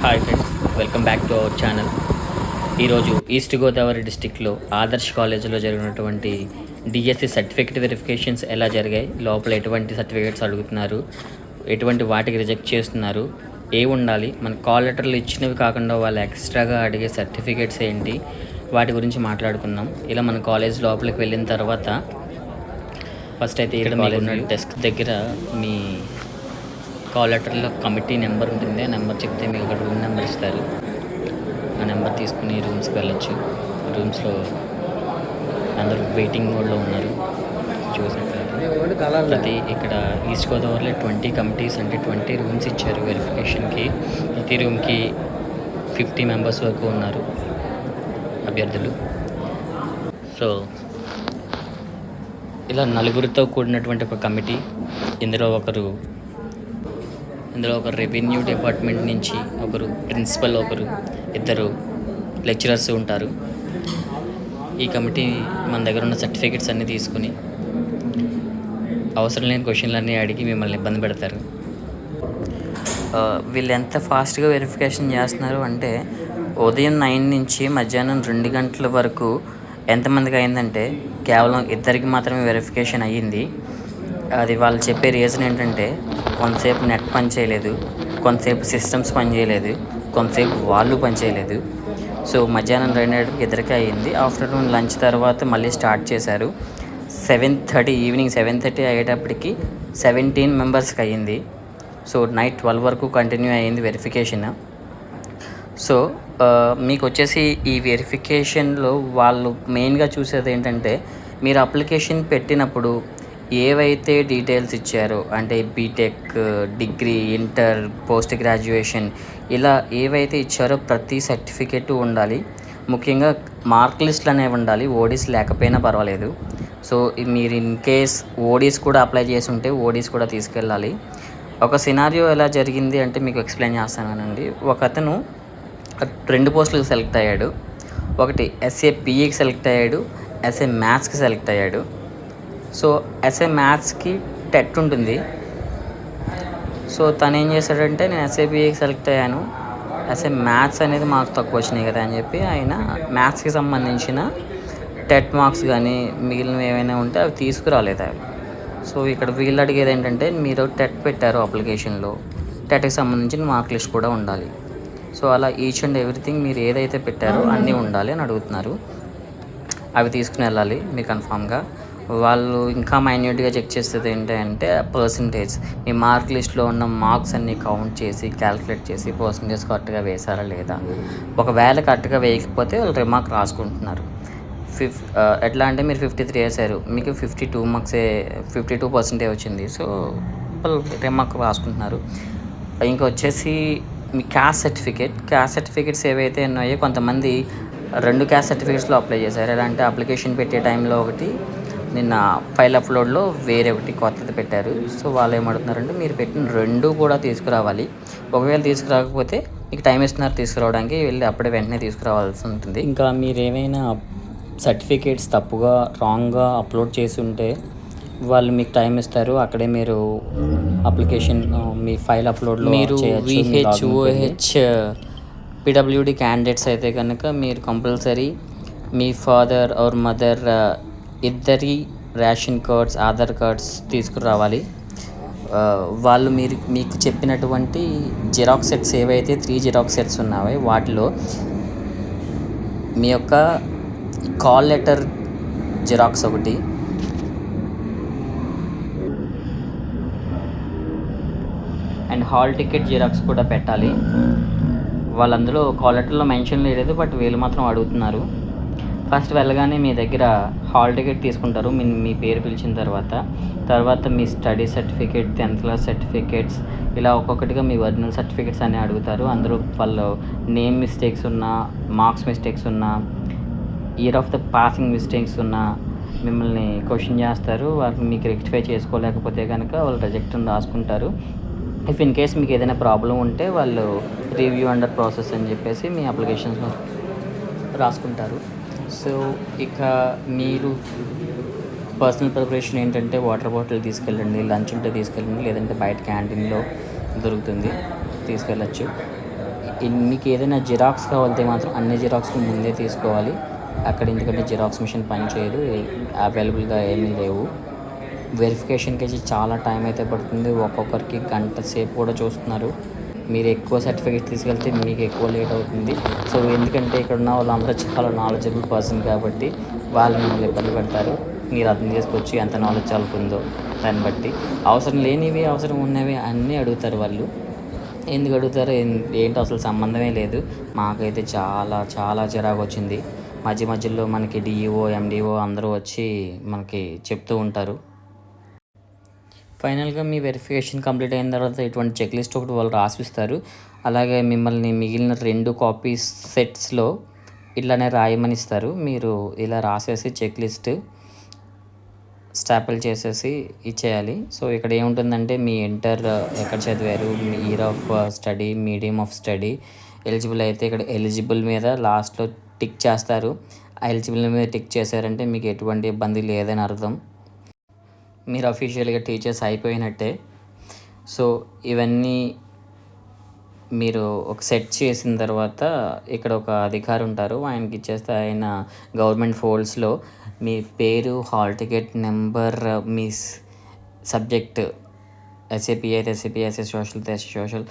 Hi friends, welcome back to our channel. ఈరోజు east Godavari డిస్టిక్లో ఆదర్శ్ కాలేజీలో జరిగినటువంటి డిఎస్సి సర్టిఫికేట్ వెరిఫికేషన్స్ ఎలా జరిగాయి, లోపల ఎటువంటి సర్టిఫికేట్స్ అడుగుతున్నారు, ఎటువంటి వాటికి రిజెక్ట్ చేస్తున్నారు, ఏ ఉండాలి, మన కాల్ లెటర్లు ఇచ్చినవి కాకుండా వాళ్ళు ఎక్స్ట్రాగా అడిగే సర్టిఫికేట్స్ ఏంటి, వాటి గురించి మాట్లాడుకుందాం. ఇలా మన కాలేజ్ లోపలికి వెళ్ళిన తర్వాత ఫస్ట్ అయితే ఇక్కడ కాలేజ్ డెస్క్ దగ్గర మీ కాల్ లెటర్లో కమిటీ నెంబర్ ఉంటుంది. ఆ నెంబర్ చెప్తే మీకు అక్కడ రూమ్ నెంబర్ ఇస్తారు. ఆ నెంబర్ తీసుకుని రూమ్స్కి వెళ్ళచ్చు. రూమ్స్లో అందరూ వెయిటింగ్ మోడ్లో ఉన్నారు. చూసినట్లయితే ప్రతి ఇక్కడ ఈస్ట్ గోదావరిలో 20 కమిటీస్ అంటే 20 రూమ్స్ ఇచ్చారు వెరిఫికేషన్కి. ప్రతి రూమ్కి 50 మెంబర్స్ వరకు ఉన్నారు అభ్యర్థులు. సో ఇలా నలుగురితో కూడినటువంటి ఒక కమిటీ. ఇందులో ఒకరు రెవెన్యూ డిపార్ట్మెంట్ నుంచి ఒకరు ప్రిన్సిపల్, ఇద్దరు లెక్చరర్స్ ఉంటారు. ఈ కమిటీ మన దగ్గర ఉన్న సర్టిఫికేట్స్ అన్నీ తీసుకుని అవసరం లేని క్వశ్చన్లన్నీ అడిగి మిమ్మల్ని ఇబ్బంది పెడతారు. వీళ్ళు ఎంత ఫాస్ట్గా వెరిఫికేషన్ చేస్తున్నారు అంటే ఉదయం 9 నుంచి మధ్యాహ్నం 2 గంటల వరకు ఎంతమందికి అయిందంటే కేవలం 2 మాత్రమే వెరిఫికేషన్ అయ్యింది. అది వాళ్ళు చెప్పే రీజన్ ఏంటంటే కొంతసేపు నెట్ పని చేయలేదు, కొంతసేపు సిస్టమ్స్ పని చేయలేదు, కొంతసేపు వాళ్ళు పని చేయలేదు. సో మధ్యాహ్నం 2 అయ్యింది. ఆఫ్టర్నూన్ లంచ్ తర్వాత మళ్ళీ స్టార్ట్ చేశారు. ఈవినింగ్ 7:30 అయ్యేటప్పటికి 17 మెంబర్స్కి అయ్యింది. సో నైట్ 12 వరకు కంటిన్యూ అయ్యింది వెరిఫికేషన్. సో మీకు వచ్చేసి ఈ వెరిఫికేషన్లో వాళ్ళు మెయిన్గా చూసేది ఏంటంటే మీరు అప్లికేషన్ పెట్టినప్పుడు ఏవైతే డీటెయిల్స్ ఇచ్చారో అంటే BTech, degree, inter, post graduation ఇలా ఏవైతే ఇచ్చారో ప్రతి సర్టిఫికెట్ ఉండాలి. ముఖ్యంగా మార్క్ లిస్టులు అనేవి ఉండాలి. ఓడీస్ లేకపోయినా పర్వాలేదు. సో మీరు ఇన్ కేస్ ఓడీస్ కూడా అప్లై చేసి ఉంటే ఓడీస్ కూడా తీసుకెళ్ళాలి. ఒక సినారియో ఎలా జరిగింది అంటే మీకు ఎక్స్ప్లెయిన్ చేస్తానండి. ఒక అతను 2 పోస్టులకు సెలెక్ట్ అయ్యాడు. ఒకటి ఎస్ఏ పిఈకి సెలెక్ట్ అయ్యాడు, ఎస్ఏ మ్యాథ్స్కి సెలెక్ట్ అయ్యాడు. సో ఎస్ఏ మ్యాథ్స్కి టెట్ ఉంటుంది. సో తను ఏం చేశాడంటే నేను ఎస్ఏబిఏకి సెలెక్ట్ అయ్యాను, ఎస్ఏ మ్యాథ్స్ అనేది మార్క్స్ తక్కువ వచ్చినాయి కదా అని చెప్పి ఆయన మ్యాథ్స్కి సంబంధించిన టెట్ మార్క్స్ కానీ మిగిలినవి ఏమైనా ఉంటే అవి తీసుకురాలేదు అవి. సో ఇక్కడ వీళ్ళు అడిగేది ఏంటంటే మీరు టెట్ పెట్టారు అప్లికేషన్లో, టెట్కి సంబంధించిన మార్క్ లిస్ట్ కూడా ఉండాలి. సో అలా ఈచ్ అండ్ ఎవ్రీథింగ్ మీరు ఏదైతే పెట్టారో అన్నీ ఉండాలి అని అడుగుతున్నారు. అవి తీసుకుని వెళ్ళాలి మీరు కన్ఫామ్గా. వాళ్ళు ఇంకా మైన్యూట్గా చెక్ చేసేది ఏంటంటే పర్సంటేజ్. మీ మార్క్ లిస్ట్లో ఉన్న మార్క్స్ అన్నీ కౌంట్ చేసి క్యాలిక్యులేట్ చేసి పర్సంటేజ్ కరెక్ట్గా వేసారా లేదా. ఒకవేళ కరెక్ట్గా వేయకపోతే వాళ్ళు రిమార్క్ రాసుకుంటున్నారు. ఎట్లా అంటే మీరు 53 వేసారు, మీకు 52% వచ్చింది. సో వాళ్ళు రిమార్క్ రాసుకుంటున్నారు. ఇంకా వచ్చేసి మీ క్యాస్ట్ సర్టిఫికేట్స్ ఏవైతే ఉన్నాయో కొంతమంది 2 క్యాస్ట్ సర్టిఫికేట్స్లో అప్లై చేశారు. ఎలా అంటే అప్లికేషన్ పెట్టే టైంలో ఒకటి, నిన్న ఫైల్ అప్లోడ్లో వేరే ఒకటి కొత్తది పెట్టారు. సో వాళ్ళు ఏమడుగుతున్నారంటే మీరు పెట్టిన 2 కూడా తీసుకురావాలి. ఒకవేళ తీసుకురాకపోతే మీకు టైం ఇస్తున్నారు తీసుకురావడానికి, వెళ్ళి అప్పుడే వెంటనే తీసుకురావాల్సి ఉంటుంది. ఇంకా మీరు ఏమైనా సర్టిఫికేట్స్ తప్పుగా రాంగ్గా అప్లోడ్ చేసి ఉంటే వాళ్ళు మీకు టైం ఇస్తారు. అక్కడే మీరు అప్లికేషన్ మీ ఫైల్ అప్లోడ్లో మీరు VHOH PWD క్యాండిడేట్స్ అయితే కనుక మీరు కంపల్సరీ మీ ఫాదర్ ఆర్ మదర్ ఇద్దరి రేషన్ కార్డ్స్, ఆధార్ కార్డ్స్ తీసుకురావాలి. వాళ్ళు మీకు చెప్పినటువంటి జిరాక్స్ సెట్స్ ఏవైతే 3 జిరాక్స్ సెట్స్ ఉన్నాయో వాటిలో మీ యొక్క కాల్ లెటర్ జిరాక్స్ ఒకటి, అండ్ హాల్ టికెట్ జిరాక్స్ కూడా పెట్టాలి. వాళ్ళందులో కాల్ లెటర్లో మెన్షన్ లేదు, బట్ వీళ్ళు మాత్రం అడుగుతున్నారు. ఫస్ట్ వెళ్ళగానే మీ దగ్గర హాల్ టికెట్ తీసుకుంటారు మీ పేరు పిలిచిన తర్వాత మీ study certificate, 10th class certificates, ఇలా ఒక్కొక్కటిగా మీ ఒరిజినల్ సర్టిఫికేట్స్ అన్నీ అడుగుతారు. అందులో వాళ్ళు నేమ్ మిస్టేక్స్ ఉన్నా, మార్క్స్ మిస్టేక్స్ ఉన్నా, year of the passing mistakes ఉన్నా మిమ్మల్ని క్వశ్చన్ చేస్తారు. వాళ్ళు మీకు రెక్టిఫై చేసుకోలేకపోతే కనుక వాళ్ళు రిజెక్ట్ అని రాసుకుంటారు. ఇఫ్ ఇన్ కేస్ మీకు ఏదైనా ప్రాబ్లం ఉంటే వాళ్ళు రివ్యూ అండర్ ప్రాసెస్ అని చెప్పేసి మీ అప్లికేషన్స్లో రాసుకుంటారు. సో ఇక మీరు పర్సనల్ ప్రిపరేషన్ ఏంటంటే వాటర్ బాటిల్ తీసుకెళ్ళండి, లంచ్ ఉంటే తీసుకెళ్ళండి, లేదంటే బయట క్యాంటీన్లో దొరుకుతుంది తీసుకెళ్ళచ్చు. మీకు ఏదైనా జిరాక్స్ కావాలంటే మాత్రం అన్ని జిరాక్స్లు ముందే తీసుకోవాలి. అక్కడ ఎందుకంటే జిరాక్స్ మిషన్ పనిచేయదు, అవైలబుల్గా ఏమీ లేవు. వెరిఫికేషన్కి అయితే చాలా టైం అయితే పడుతుంది. ఒక్కొక్కరికి గంట సేపు కూడా చూస్తున్నారు. మీరు ఎక్కువ సర్టిఫికేట్ తీసుకెళ్తే మీకు ఎక్కువ లేట్ అవుతుంది. సో ఎందుకంటే ఇక్కడ ఉన్న వాళ్ళందరూ చాలా నాలెడ్జబుల్ పర్సన్ కాబట్టి వాళ్ళు మిమ్మల్ని ఇబ్బంది పెడతారు. మీరు అర్థం చేసుకోవచ్చు ఎంత నాలెడ్జ్ వాళ్ళకుందో దాన్ని బట్టి. అవసరం లేనివి అవసరం ఉన్నవి అన్నీ అడుగుతారు వాళ్ళు. ఎందుకు అడుగుతారు ఏంటో అసలు సంబంధమే లేదు. మాకైతే చాలా చాలా చిరాకు వచ్చింది. మధ్యలో మనకి డిఈఓ ఎండిఓ అందరూ వచ్చి మనకి చెప్తూ ఉంటారు. ఫైనల్గా మీ వెరిఫికేషన్ కంప్లీట్ అయిన తర్వాత ఇటువంటి చెక్ లిస్ట్ ఒకటి వాళ్ళు రాసిస్తారు. అలాగే మిమ్మల్ని మిగిలిన 2 కాపీస్ సెట్స్లో ఇట్లానే రాయమని ఇస్తారు. మీరు ఇలా రాసేసి చెక్ లిస్ట్ స్టాపిల్ చేసేసి ఇచ్చేయాలి. సో ఇక్కడ ఏముంటుందంటే మీ ఇంటర్ ఎక్కడ చదివారు, మీ year of study, medium of study, eligible అయితే ఇక్కడ ఎలిజిబుల్ మీద లాస్ట్లో టిక్ చేస్తారు. ఆ ఎలిజిబుల్ మీద టిక్ చేశారంటే మీకు ఎటువంటి ఇబ్బంది లేదని అర్థం. మీరు అఫీషియల్గా టీచర్స్ అయిపోయినట్టే. సో ఇవన్నీ మీరు ఒక సెట్ చేసిన తర్వాత ఇక్కడ ఒక అధికారి ఉంటారు, ఆయనకి ఇచ్చేస్తే ఆయన గవర్నమెంట్ ఫోల్డ్స్లో మీ పేరు, హాల్ టికెట్ నెంబర్, మీ సబ్జెక్ట్ ఎస్ఏపి అయితే ఎస్ఏపి, ఎస్ఏ సోషల్ అయితే ఎస్ఏ సోషల్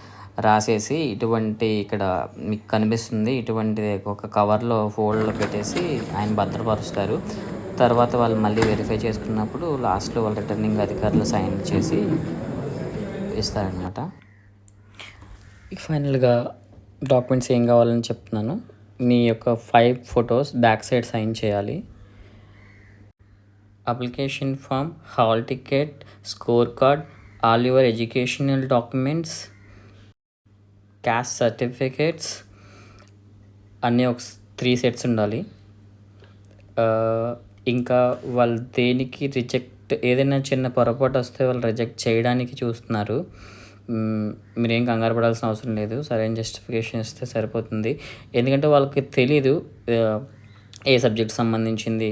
రాసేసి ఇటువంటి ఇక్కడ మీకు కనిపిస్తుంది ఇటువంటి ఒక కవర్లో ఫోల్డ్లో పెట్టేసి ఆయన భద్రపరుస్తారు. తర్వాత వాళ్ళు మళ్ళీ వెరిఫై చేసుకున్నప్పుడు లాస్ట్లో వాళ్ళు రిటర్నింగ్ అధికారులు సైన్ చేసి ఇస్తారనమాట. ఫైనల్గా డాక్యుమెంట్స్ ఏం కావాలని చెప్తున్నాను. మీ యొక్క 5 ఫొటోస్ బ్యాక్ సైడ్ సైన్ చేయాలి. Application form, hall ticket, score card, all your educational documents, caste certificates అన్నీ ఒక 3 సెట్స్ ఉండాలి. ఇంకా వాళ్ళు దేనికి రిజెక్ట్ ఏదైనా చిన్న పొరపాటు వస్తే వాళ్ళు రిజెక్ట్ చేయడానికి చూస్తున్నారు. మీరేం కంగారు పడాల్సిన అవసరం లేదు. సరైన జస్టిఫికేషన్ ఇస్తే సరిపోతుంది. ఎందుకంటే వాళ్ళకి తెలీదు ఏ సబ్జెక్ట్ సంబంధించింది.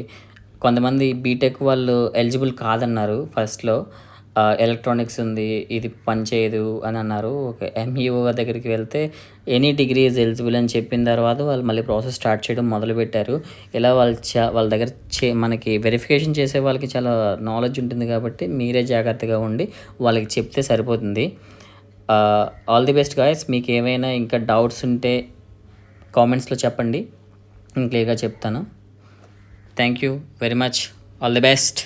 కొంతమంది బీటెక్ వాళ్ళు ఎలిజిబుల్ కాదన్నారు ఫస్ట్లో. ఎలక్ట్రానిక్స్ ఉంది, ఇది పనిచేయదు అని అన్నారు. ఒక ఎంఈఓ దగ్గరికి వెళ్తే ఎనీ డిగ్రీ ఈజ్ ఎలిజిబుల్ అని చెప్పిన తర్వాత వాళ్ళు మళ్ళీ ప్రాసెస్ స్టార్ట్ చేయడం మొదలుపెట్టారు. ఇలా వాళ్ళ దగ్గర మనకి వెరిఫికేషన్ చేసే వాళ్ళకి చాలా నాలెడ్జ్ ఉంటుంది కాబట్టి మీరే జాగ్రత్తగా ఉండి వాళ్ళకి చెప్తే సరిపోతుంది. All the best guys. మీకు ఏమైనా ఇంకా డౌట్స్ ఉంటే కామెంట్స్లో చెప్పండి, నేను క్లియర్గా చెప్తాను. Thank you very much. All the best.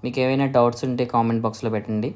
మీకు ఏమైనా డౌట్స్ ఉంటే కామెంట్ బాక్స్లో పెట్టండి.